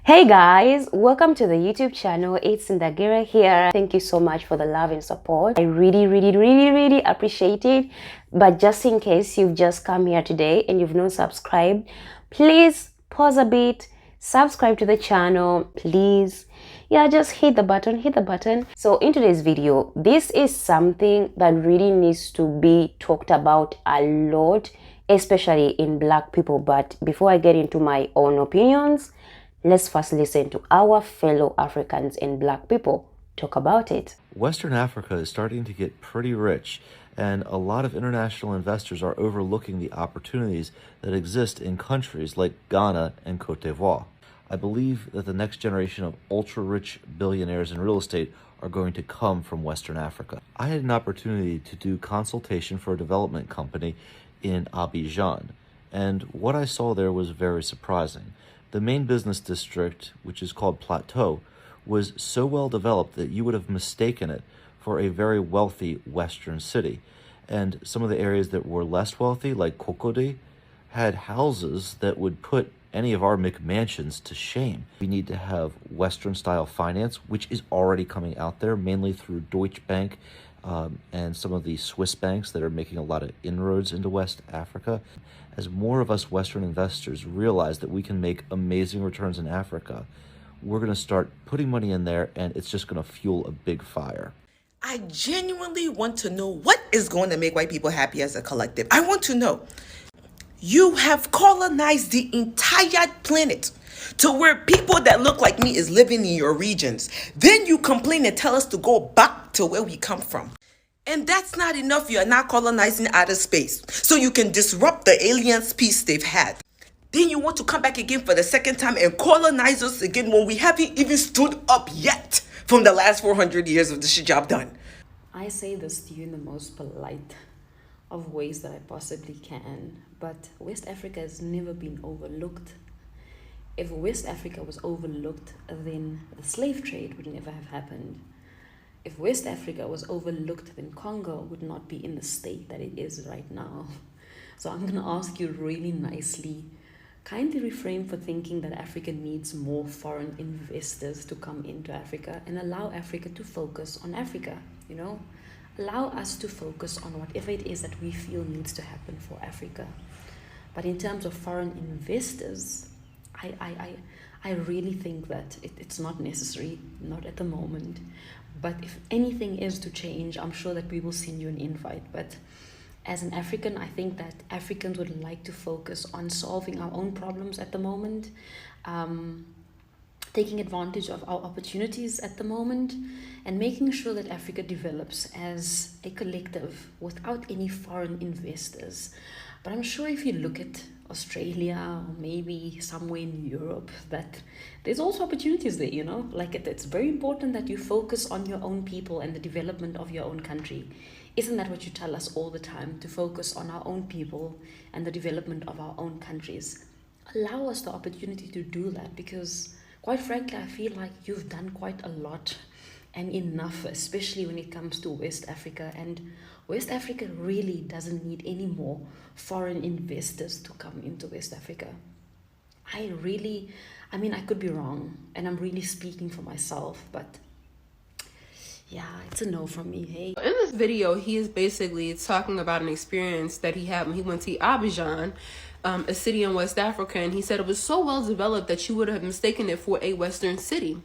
Hey guys, welcome to the YouTube channel. It's 𝗙𝗶𝗍𝗀 here. Thank you so much for the love and support. I really appreciate it. But just in case you've just come here today and you've not subscribed, please pause a bit, subscribe to the channel, please. Yeah, just hit the button. So in today's video, this is something that really needs to be talked about a lot, especially in Black people. But before I get into my own opinions, let's first listen to our fellow Africans and Black people talk about it. Western Africa is starting to get pretty rich, and a lot of international investors are overlooking the opportunities that exist in countries like Ghana and Côte d'Ivoire. I believe that the next generation of ultra-rich billionaires in real estate are going to come from Western Africa. I had an opportunity to do consultation for a development company in Abidjan, and what I saw there was very surprising. The main business district, which is called Plateau, was so well developed that you would have mistaken it for a very wealthy Western city. And some of the areas that were less wealthy, like 𝗗𝗶𝗿𝗀𝗃, had houses that would put any of our McMansions to shame. We need to have Western-style finance, which is already coming out there, mainly through Deutsche Bank and some of the Swiss banks that are making a lot of inroads into West Africa. As more of us Western investors realize that we can make amazing returns in Africa, we're going to start putting money in there, and it's just going to fuel a big fire. I genuinely want to know what is going to make white people happy as a collective. I want to know. You have colonized the entire planet to where people that look like me is living in your regions. Then you complain and tell us to go back to where we come from. And that's not enough. You're not colonizing outer space so you can disrupt the aliens' peace they've had. Then you want to come back again for the second time and colonize us again when we haven't even stood up yet from the last 400 years of this job done. I say this to you in the most polite of ways that I possibly can, but West Africa has never been overlooked. If West Africa was overlooked, then the slave trade would never have happened. If West Africa was overlooked, then Congo would not be in the state that it is right now. So I'm going to ask you really nicely, kindly refrain for thinking that Africa needs more foreign investors to come into Africa, and allow Africa to focus on Africa, you know? Allow us to focus on whatever it is that we feel needs to happen for Africa. But in terms of foreign investors, I really think that it's not necessary, not at the moment. But if anything is to change, I'm sure that we will send you an invite. But as an African, I think that Africans would like to focus on solving our own problems at the moment, taking advantage of our opportunities at the moment, and making sure that Africa develops as a collective without any foreign investors. But I'm sure if you look at Australia or maybe somewhere in Europe, that there's also opportunities there, you know? Like it's very important that you focus on your own people and the development of your own country. Isn't that what you tell us all the time? To focus on our own people and the development of our own countries. Allow us the opportunity to do that, because quite frankly, I feel like you've done quite a lot and enough, especially when it comes to West Africa. And West Africa really doesn't need any more foreign investors to come into West Africa. I mean, I could be wrong, and I'm really speaking for myself, but yeah, it's a no from me, hey. In this video, he is basically talking about an experience that he had when he went to Abidjan, a city in West Africa, and he said it was so well developed that you would have mistaken it for a Western city,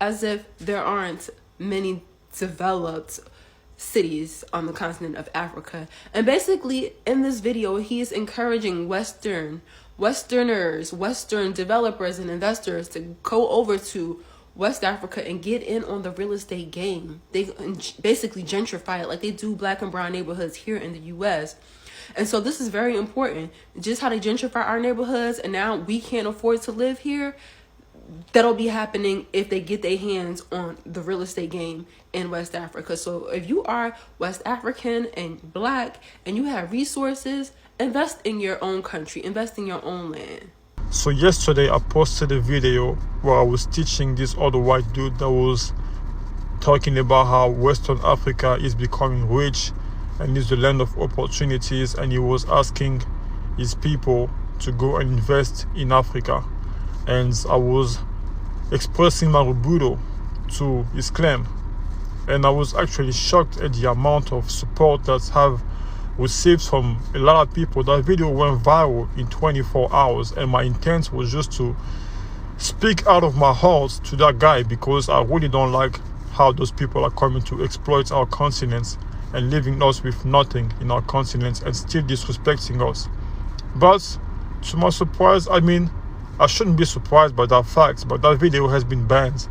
as if there aren't many developed cities on the continent of Africa. And basically in this video, he is encouraging Western developers and investors to go over to West Africa and get in on the real estate game. They basically gentrify it like they do Black and brown neighborhoods here in the US. And so this is very important. Just how they gentrify our neighborhoods and now we can't afford to live here, that'll be happening if they get their hands on the real estate game in West Africa. So if you are West African and Black and you have resources, invest in your own country, invest in your own land. So yesterday I posted a video where I was teaching this other white dude that was talking about how Western Africa is becoming rich and is the land of opportunities, and he was asking his people to go and invest in Africa. And I was expressing my rebuttal to his claim. And I was actually shocked at the amount of support that have received from a lot of people. That video went viral in 24 hours, and my intent was just to speak out of my heart to that guy, because I really don't like how those people are coming to exploit our continents and leaving us with nothing in our continents and still disrespecting us. But to my surprise, I mean, I shouldn't be surprised by that fact, but that video has been banned.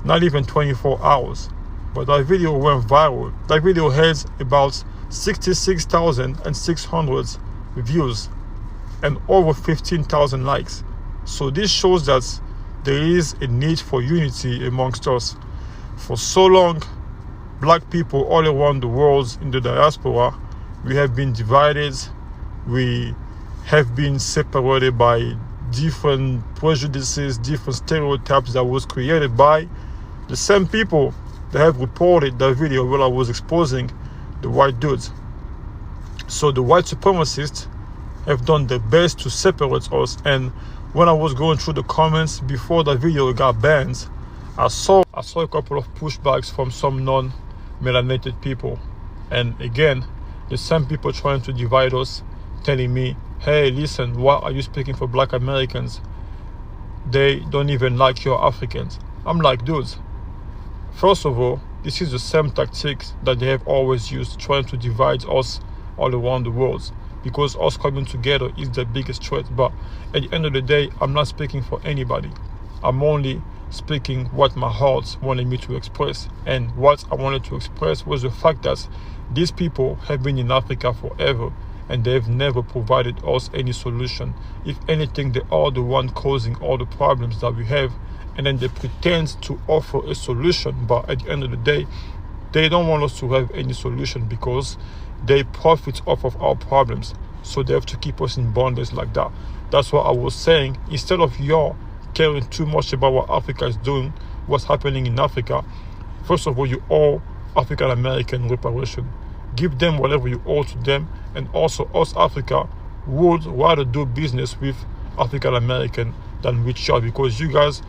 Not even 24 hours. But that video went viral. That video has about 66,600 views and over 15,000 likes. So this shows that there is a need for unity amongst us. For so long, black people all around the world in the diaspora, we have been divided. We have been separated by different prejudices, different stereotypes that was created by the same people that have reported that video where I was exposing the white dudes. So the white supremacists have done their best to separate us. And when I was going through the comments before the video got banned, I saw a couple of pushbacks from some non-melanated people. And again, the same people trying to divide us, telling me, hey, listen, why are you speaking for black Americans? They don't even like your Africans. I'm like, dudes, first of all, this is the same tactics that they have always used, trying to divide us all around the world, because us coming together is the biggest threat. But at the end of the day, I'm not speaking for anybody. I'm only speaking what my heart wanted me to express. And what I wanted to express was the fact that these people have been in Africa forever, and they've never provided us any solution. If anything, they are the one causing all the problems that we have. And then they pretend to offer a solution, but at the end of the day, they don't want us to have any solution, because they profit off of our problems. So they have to keep us in bondage like that. That's what I was saying. Instead of y'all caring too much about what Africa is doing, what's happening in Africa, first of all, you owe African American reparation. Give them whatever you owe to them. And also, us Africa would rather do business with African American than with y'all, because you guys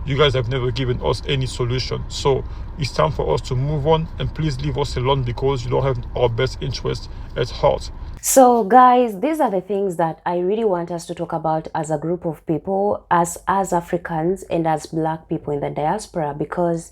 have never given us any solution. So it's time for us to move on, and please leave us alone, because you don't have our best interest at heart. So guys, these are the things that I really want us to talk about as a group of people, as Africans and as black people in the diaspora, because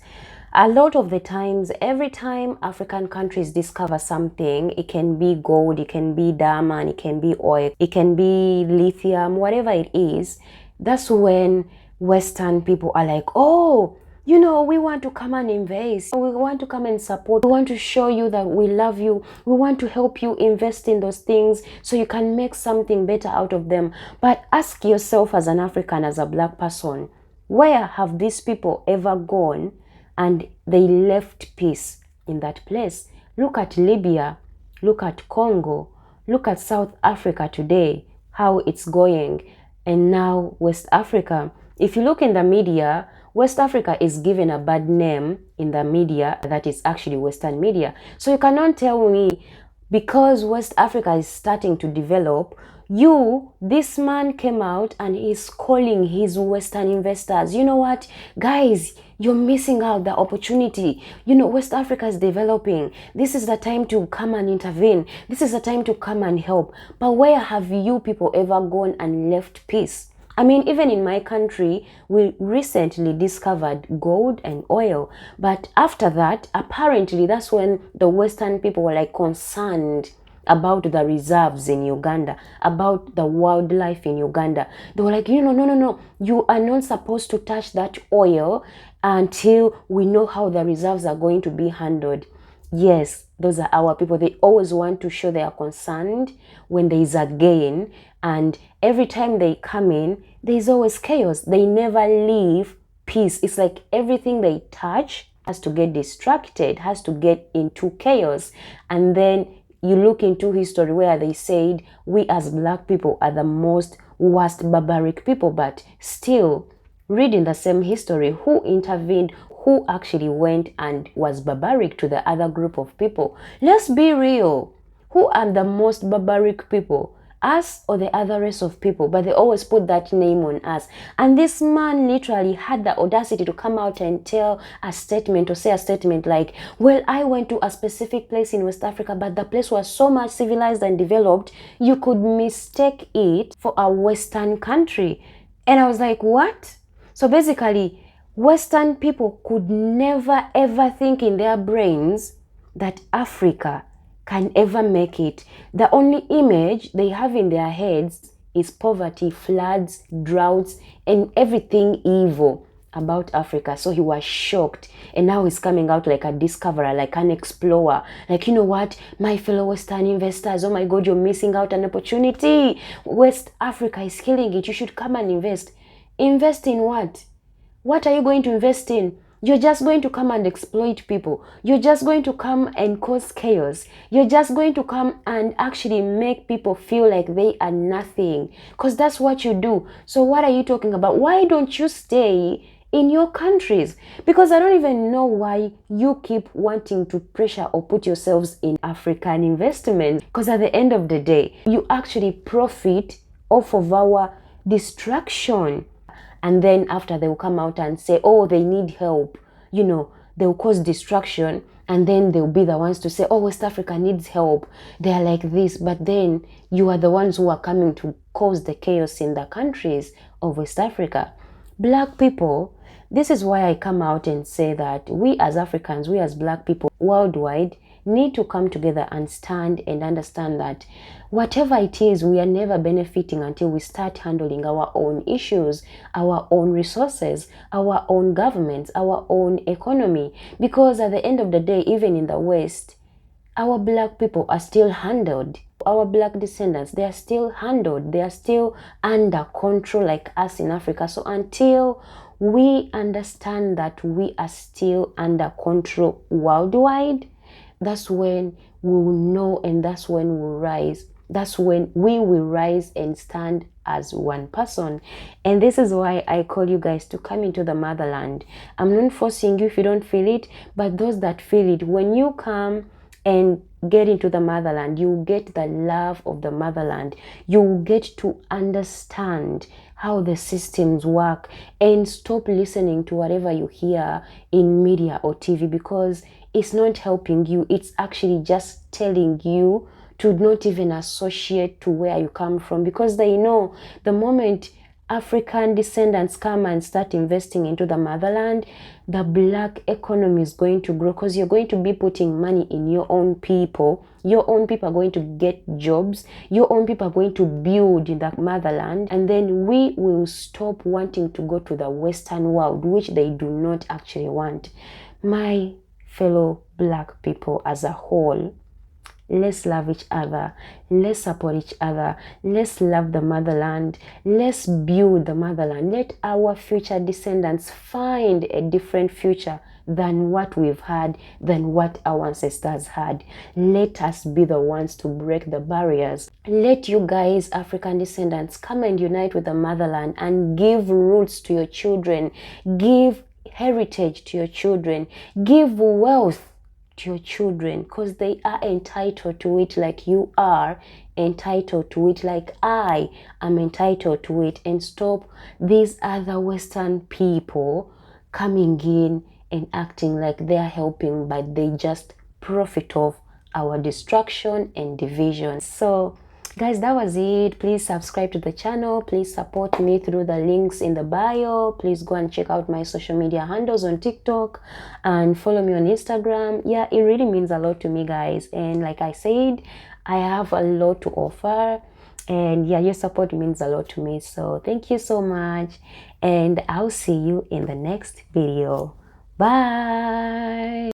a lot of the times, every time African countries discover something, it can be gold, it can be diamond, it can be oil, it can be lithium, whatever it is, that's when Western people are like, oh, you know, we want to come and invest. We want to come and support. We want to show you that we love you. We want to help you invest in those things so you can make something better out of them. But ask yourself, as an African, as a black person, where have these people ever gone and they left peace in that place? Look at Libya. Look at Congo. Look at South Africa today, how it's going. And now West Africa. If you look in the media, West Africa is given a bad name in the media that is actually Western media. So you cannot tell me, because West Africa is starting to develop, this man came out and is calling his Western investors. You know what, guys, you're missing out the opportunity. You know, West Africa is developing. This is the time to come and intervene. This is the time to come and help. But where have you people ever gone and left peace? I mean, even in my country, we recently discovered gold and oil. But after that, apparently, that's when the Western people were like concerned about the reserves in Uganda, about the wildlife in Uganda. They were like, no, you are not supposed to touch that oil until we know how the reserves are going to be handled. Yes, those are our people. They always want to show they are concerned when there is a gain, and every time they come in, there is always chaos. They never leave peace. It's like everything they touch has to get distracted, has to get into chaos. And then you look into history where they said we as black people are the most worst barbaric people, but still, reading the same history, who intervened, who actually went and was barbaric to the other group of people? Let's be real. Who are the most barbaric people? us or the other race of people, but they always put that name on us. And this man literally had the audacity to come out and tell a statement or say a statement like, well, I went to a specific place in West Africa, but the place was so much civilized and developed, you could mistake it for a Western country. And I was like, what? So basically, Western people could never ever think in their brains that Africa can ever make it. The only image they have in their heads is poverty, floods, droughts, and everything evil about Africa. So he was shocked, and now he's coming out like a discoverer, like an explorer, like, you know what, my fellow Western investors, oh my God, you're missing out an opportunity. West Africa is killing it. You should come and invest. Invest in what? What are you going to invest in? You're just going to come and exploit people. You're just going to come and cause chaos. You're just going to come and actually make people feel like they are nothing, because that's what you do. So what are you talking about? Why don't you stay in your countries? Because I don't even know why you keep wanting to pressure or put yourselves in African investments, because at the end of the day, you actually profit off of our distraction. And then after, they will come out and say, oh, they need help. You know, they will cause distraction. And then they'll be the ones to say, oh, West Africa needs help. They are like this. But then you are the ones who are coming to cause the chaos in the countries of West Africa. Black people, this is why I come out and say that we as Africans, we as Black people worldwide, need to come together and stand and understand that whatever it is, we are never benefiting until we start handling our own issues, our own resources, our own governments, our own economy. Because at the end of the day, even in the West, our Black people are still handled. Our Black descendants, they are still handled. They are still under control like us in Africa. So until we understand that we are still under control worldwide, that's when we will know, and that's when we'll rise. That's when we will rise and stand as one person. And this is why I call you guys to come into the motherland. I'm not forcing you if you don't feel it, but those that feel it, when you come and get into the motherland, you get the love of the motherland. You get to understand how the systems work, and stop listening to whatever you hear in media or TV, because it's not helping you. It's actually just telling you to not even associate to where you come from, because they know the moment African descendants come and start investing into the motherland, the Black economy is going to grow, because you're going to be putting money in your own people. Your own people are going to get jobs. Your own people are going to build in the motherland. And then we will stop wanting to go to the Western world, which they do not actually want. My fellow Black people as a whole, let's love each other. Let's support each other. Let's love the motherland. Let's build the motherland. Let our future descendants find a different future than what we've had, than what our ancestors had. Let us be the ones to break the barriers. Let you guys, African descendants, come and unite with the motherland and give roots to your children. Give heritage to your children. Give wealth to your children, because they are entitled to it, like you are entitled to it, like I am entitled to it. And stop these other Western people coming in and acting like they're helping, but they just profit off our destruction and division. So guys, that was it. Please subscribe to the channel. Please support me through the links in the bio. Please go and check out my social media handles on TikTok and follow me on Instagram. Yeah, it really means a lot to me, guys. And like I said, I have a lot to offer. And yeah, your support means a lot to me. So thank you so much. And I'll see you in the next video. Bye.